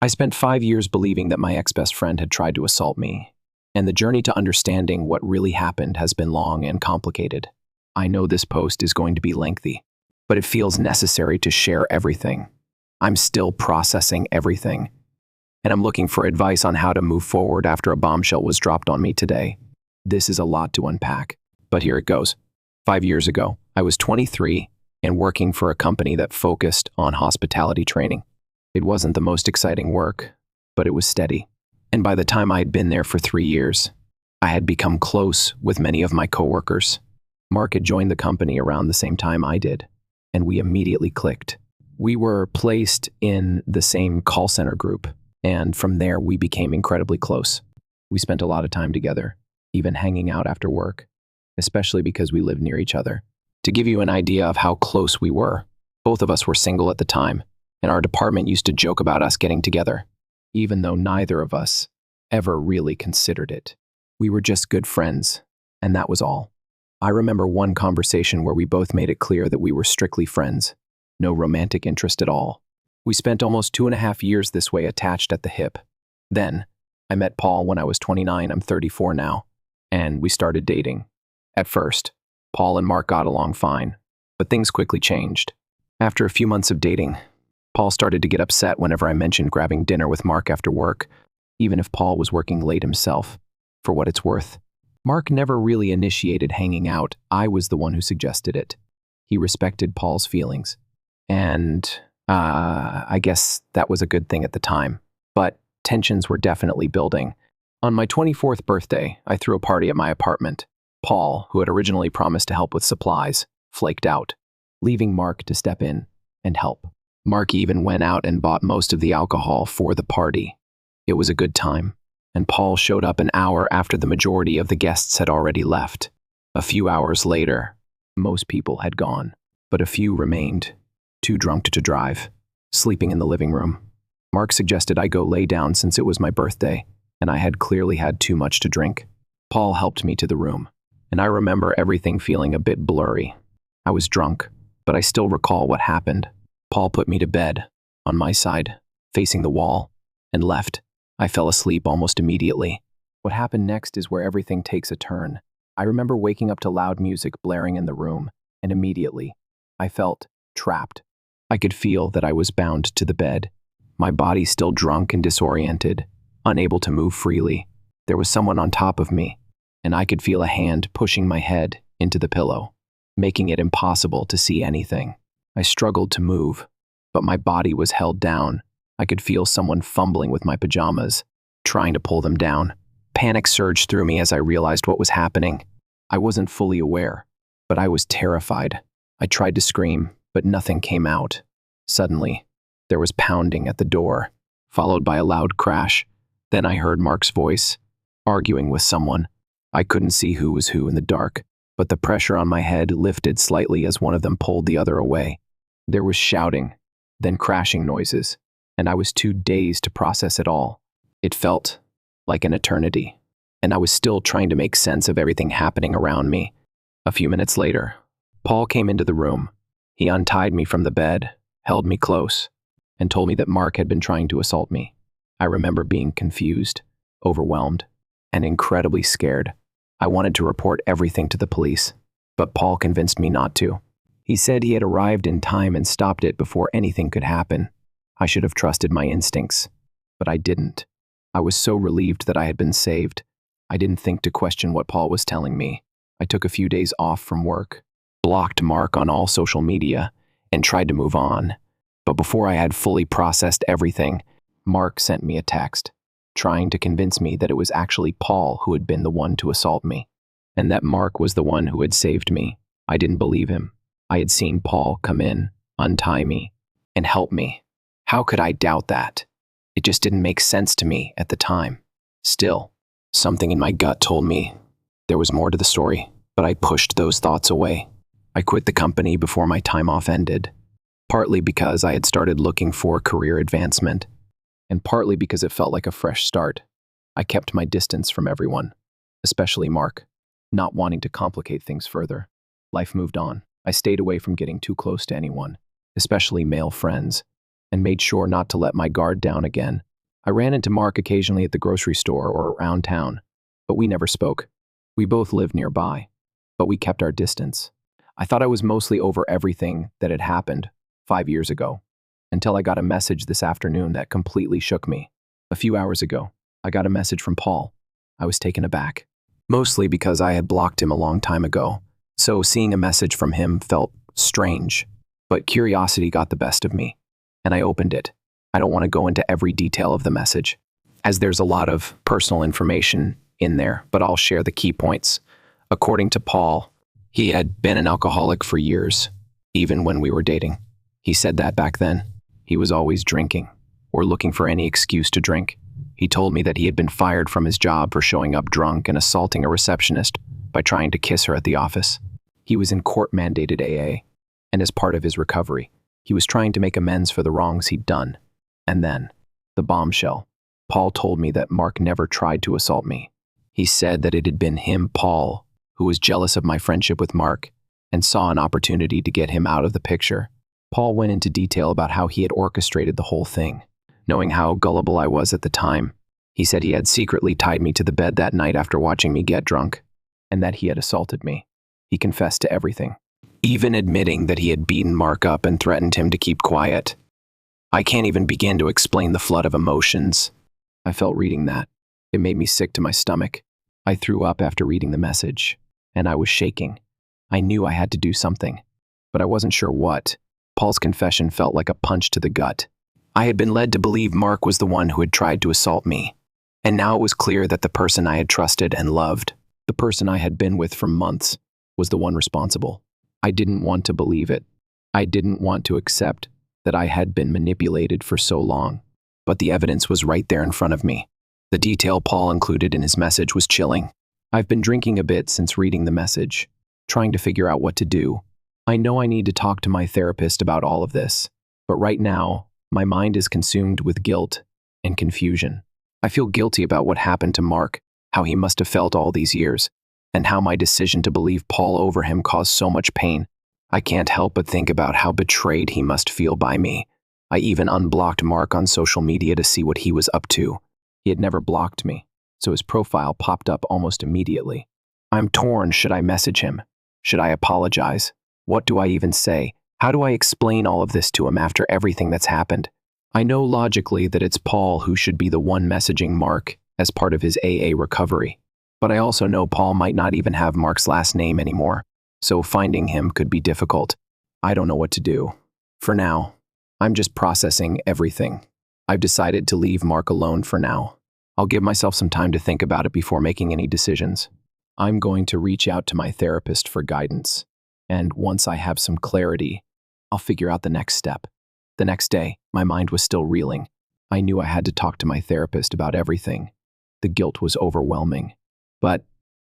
I spent 5 years believing that my ex-best friend had tried to assault me, and the journey to understanding what really happened has been long and complicated. I know this post is going to be lengthy, but it feels necessary to share everything. I'm still processing everything, and I'm looking for advice on how to move forward after a bombshell was dropped on me today. This is a lot to unpack, but here it goes. 5 years ago, I was 23 and working for a company that focused on hospitality training. It wasn't the most exciting work, but it was steady. And by the time I had been there for 3 years, I had become close with many of my coworkers. Mark had joined the company around the same time I did, and we immediately clicked. We were placed in the same call center group, and from there we became incredibly close. We spent a lot of time together, even hanging out after work, especially because we lived near each other. To give you an idea of how close we were, both of us were single at the time, and our department used to joke about us getting together, even though neither of us ever really considered it. We were just good friends, and that was all. I remember one conversation where we both made it clear that we were strictly friends, no romantic interest at all. We spent almost 2.5 years this way, attached at the hip. Then, I met Paul when I was 29, I'm 34 now, and we started dating. At first, Paul and Mark got along fine, but things quickly changed. After a few months of dating, Paul started to get upset whenever I mentioned grabbing dinner with Mark after work, even if Paul was working late himself. For what it's worth, Mark never really initiated hanging out. I was the one who suggested it. He respected Paul's feelings, and I guess that was a good thing at the time. But tensions were definitely building. On my 24th birthday, I threw a party at my apartment. Paul, who had originally promised to help with supplies, flaked out, leaving Mark to step in and help. Mark even went out and bought most of the alcohol for the party. It was a good time, and Paul showed up an hour after the majority of the guests had already left. A few hours later, most people had gone, but a few remained, too drunk to drive, sleeping in the living room. Mark suggested I go lay down since it was my birthday, and I had clearly had too much to drink. Paul helped me to the room, and I remember everything feeling a bit blurry. I was drunk, but I still recall what happened. Paul put me to bed, on my side, facing the wall, and left. I fell asleep almost immediately. What happened next is where everything takes a turn. I remember waking up to loud music blaring in the room, and immediately, I felt trapped. I could feel that I was bound to the bed, my body still drunk and disoriented, unable to move freely. There was someone on top of me, and I could feel a hand pushing my head into the pillow, making it impossible to see anything. I struggled to move, but my body was held down. I could feel someone fumbling with my pajamas, trying to pull them down. Panic surged through me as I realized what was happening. I wasn't fully aware, but I was terrified. I tried to scream, but nothing came out. Suddenly, there was pounding at the door, followed by a loud crash. Then I heard Mark's voice, arguing with someone. I couldn't see who was who in the dark, but the pressure on my head lifted slightly as one of them pulled the other away. There was shouting, then crashing noises, and I was too dazed to process it all. It felt like an eternity, and I was still trying to make sense of everything happening around me. A few minutes later, Paul came into the room. He untied me from the bed, held me close, and told me that Mark had been trying to assault me. I remember being confused, overwhelmed, and incredibly scared. I wanted to report everything to the police, but Paul convinced me not to. He said he had arrived in time and stopped it before anything could happen. I should have trusted my instincts, but I didn't. I was so relieved that I had been saved. I didn't think to question what Paul was telling me. I took a few days off from work, blocked Mark on all social media, and tried to move on. But before I had fully processed everything, Mark sent me a text, trying to convince me that it was actually Paul who had been the one to assault me, and that Mark was the one who had saved me. I didn't believe him. I had seen Paul come in, untie me, and help me. How could I doubt that? It just didn't make sense to me at the time. Still, something in my gut told me there was more to the story, but I pushed those thoughts away. I quit the company before my time off ended, partly because I had started looking for career advancement, and partly because it felt like a fresh start. I kept my distance from everyone, especially Mark, not wanting to complicate things further. Life moved on. I stayed away from getting too close to anyone, especially male friends, and made sure not to let my guard down again. I ran into Mark occasionally at the grocery store or around town, but we never spoke. We both lived nearby, but we kept our distance. I thought I was mostly over everything that had happened 5 years ago, until I got a message this afternoon that completely shook me. A few hours ago, I got a message from Paul. I was taken aback, mostly because I had blocked him a long time ago, so seeing a message from him felt strange. But curiosity got the best of me, and I opened it. I don't want to go into every detail of the message, as there's a lot of personal information in there, but I'll share the key points. According to Paul, he had been an alcoholic for years, even when we were dating. He said that back then. He was always drinking, or looking for any excuse to drink. He told me that he had been fired from his job for showing up drunk and assaulting a receptionist by trying to kiss her at the office. He was in court-mandated AA, and as part of his recovery, he was trying to make amends for the wrongs he'd done. And then, the bombshell. Paul told me that Mark never tried to assault me. He said that it had been him, Paul, who was jealous of my friendship with Mark and saw an opportunity to get him out of the picture. Paul went into detail about how he had orchestrated the whole thing, knowing how gullible I was at the time. He said he had secretly tied me to the bed that night after watching me get drunk, and that he had assaulted me. He confessed to everything, even admitting that he had beaten Mark up and threatened him to keep quiet. I can't even begin to explain the flood of emotions I felt reading that. It made me sick to my stomach. I threw up after reading the message, and I was shaking. I knew I had to do something, but I wasn't sure what. Paul's confession felt like a punch to the gut. I had been led to believe Mark was the one who had tried to assault me, and now it was clear that the person I had trusted and loved, the person I had been with for months, was the one responsible. I didn't want to believe it. I didn't want to accept that I had been manipulated for so long, but the evidence was right there in front of me. The detail Paul included in his message was chilling. I've been drinking a bit since reading the message, trying to figure out what to do. I know I need to talk to my therapist about all of this, but right now, my mind is consumed with guilt and confusion. I feel guilty about what happened to Mark, how he must have felt all these years, and how my decision to believe Paul over him caused so much pain. I can't help but think about how betrayed he must feel by me. I even unblocked Mark on social media to see what he was up to. He had never blocked me, so his profile popped up almost immediately. I'm torn. Should I message him? Should I apologize? What do I even say? How do I explain all of this to him after everything that's happened? I know logically that it's Paul who should be the one messaging Mark as part of his AA recovery, but I also know Paul might not even have Mark's last name anymore, so finding him could be difficult. I don't know what to do. For now, I'm just processing everything. I've decided to leave Mark alone for now. I'll give myself some time to think about it before making any decisions. I'm going to reach out to my therapist for guidance, and once I have some clarity, I'll figure out the next step. The next day, my mind was still reeling. I knew I had to talk to my therapist about everything. The guilt was overwhelming, but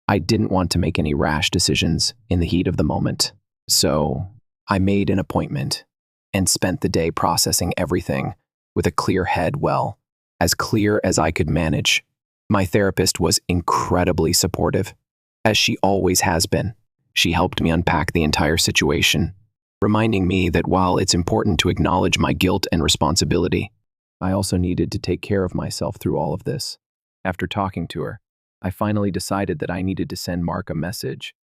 I didn't want to make any rash decisions in the heat of the moment. So I made an appointment and spent the day processing everything with a clear head, well, as clear as I could manage. My therapist was incredibly supportive, as she always has been. She helped me unpack the entire situation, reminding me that while it's important to acknowledge my guilt and responsibility, I also needed to take care of myself through all of this. After talking to her, I finally decided that I needed to send Mark a message.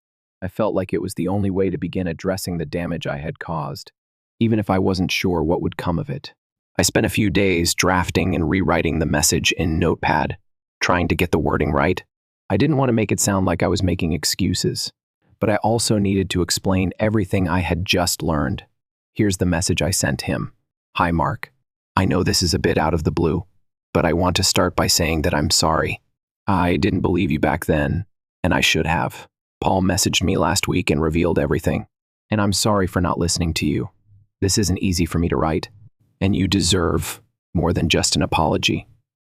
I felt like it was the only way to begin addressing the damage I had caused, even if I wasn't sure what would come of it. I spent a few days drafting and rewriting the message in Notepad, trying to get the wording right. I didn't want to make it sound like I was making excuses, but I also needed to explain everything I had just learned. Here's the message I sent him. Hi, Mark. I know this is a bit out of the blue, but I want to start by saying that I'm sorry. I didn't believe you back then, and I should have. Paul messaged me last week and revealed everything, and I'm sorry for not listening to you. This isn't easy for me to write, and you deserve more than just an apology.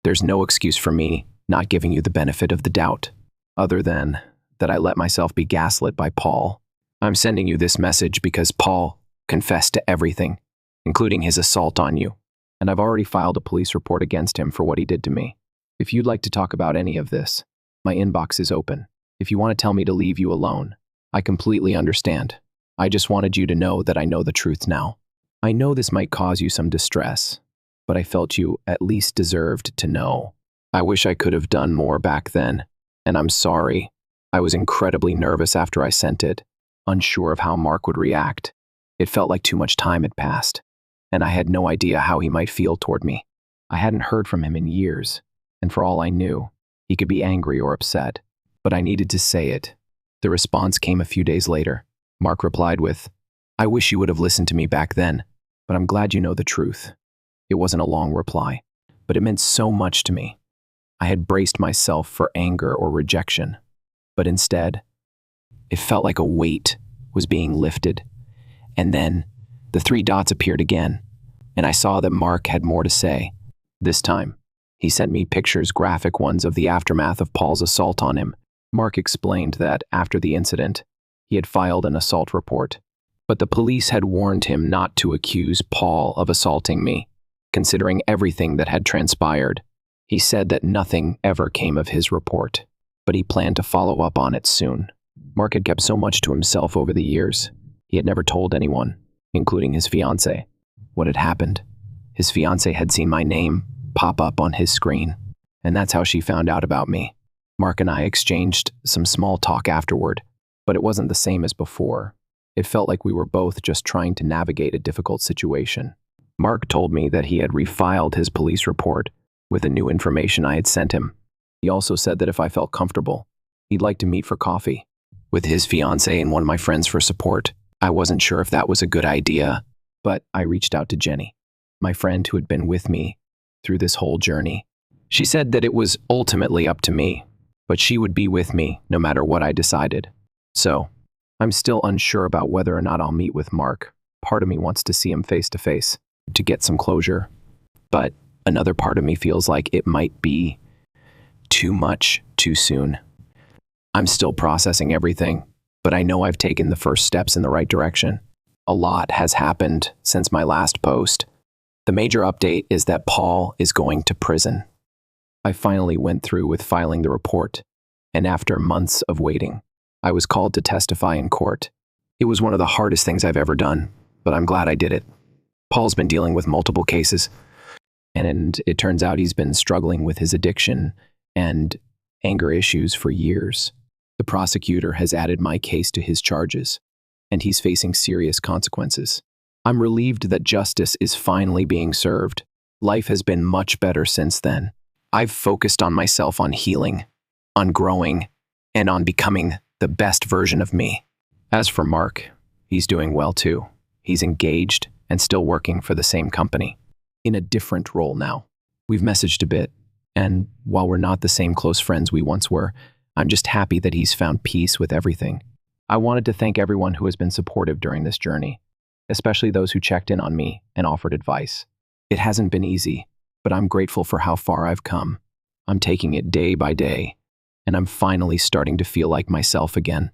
There's no excuse for me not giving you the benefit of the doubt, other than that I let myself be gaslit by Paul. I'm sending you this message because Paul confessed to everything, including his assault on you, and I've already filed a police report against him for what he did to me. If you'd like to talk about any of this, my inbox is open. If you want to tell me to leave you alone, I completely understand. I just wanted you to know that I know the truth now. I know this might cause you some distress, but I felt you at least deserved to know. I wish I could have done more back then, and I'm sorry. I was incredibly nervous after I sent it, unsure of how Mark would react. It felt like too much time had passed, and I had no idea how he might feel toward me. I hadn't heard from him in years, and for all I knew, he could be angry or upset, but I needed to say it. The response came a few days later. Mark replied with, "I wish you would have listened to me back then, but I'm glad you know the truth." It wasn't a long reply, but it meant so much to me. I had braced myself for anger or rejection, but instead, it felt like a weight was being lifted. And then, the three dots appeared again, and I saw that Mark had more to say. This time, he sent me pictures, graphic ones, of the aftermath of Paul's assault on him. Mark explained that after the incident, he had filed an assault report, but the police had warned him not to accuse Paul of assaulting me, considering everything that had transpired. He said that nothing ever came of his report, but he planned to follow up on it soon. Mark had kept so much to himself over the years. He had never told anyone, including his fiancée, what had happened. His fiancée had seen my name pop up on his screen, and that's how she found out about me. Mark and I exchanged some small talk afterward, but it wasn't the same as before. It felt like we were both just trying to navigate a difficult situation. Mark told me that he had refiled his police report with the new information I had sent him. He also said that if I felt comfortable, he'd like to meet for coffee with his fiancée and one of my friends for support. I wasn't sure if that was a good idea, but I reached out to Jenny, my friend who had been with me through this whole journey. She said that it was ultimately up to me, but she would be with me no matter what I decided. So, I'm still unsure about whether or not I'll meet with Mark. Part of me wants to see him face to face to get some closure, but another part of me feels like it might be too much too soon. I'm still processing everything, but I know I've taken the first steps in the right direction. A lot has happened since my last post. The major update is that Paul is going to prison. I finally went through with filing the report, and after months of waiting, I was called to testify in court. It was one of the hardest things I've ever done, but I'm glad I did it. Paul's been dealing with multiple cases, and it turns out he's been struggling with his addiction and anger issues for years. The prosecutor has added my case to his charges, and he's facing serious consequences. I'm relieved that justice is finally being served. Life has been much better since then. I've focused on myself, on healing, on growing, and on becoming the best version of me. As for Mark, he's doing well too. He's engaged and still working for the same company, in a different role now. We've messaged a bit, and while we're not the same close friends we once were, I'm just happy that he's found peace with everything. I wanted to thank everyone who has been supportive during this journey, especially those who checked in on me and offered advice. It hasn't been easy, but I'm grateful for how far I've come. I'm taking it day by day, and I'm finally starting to feel like myself again.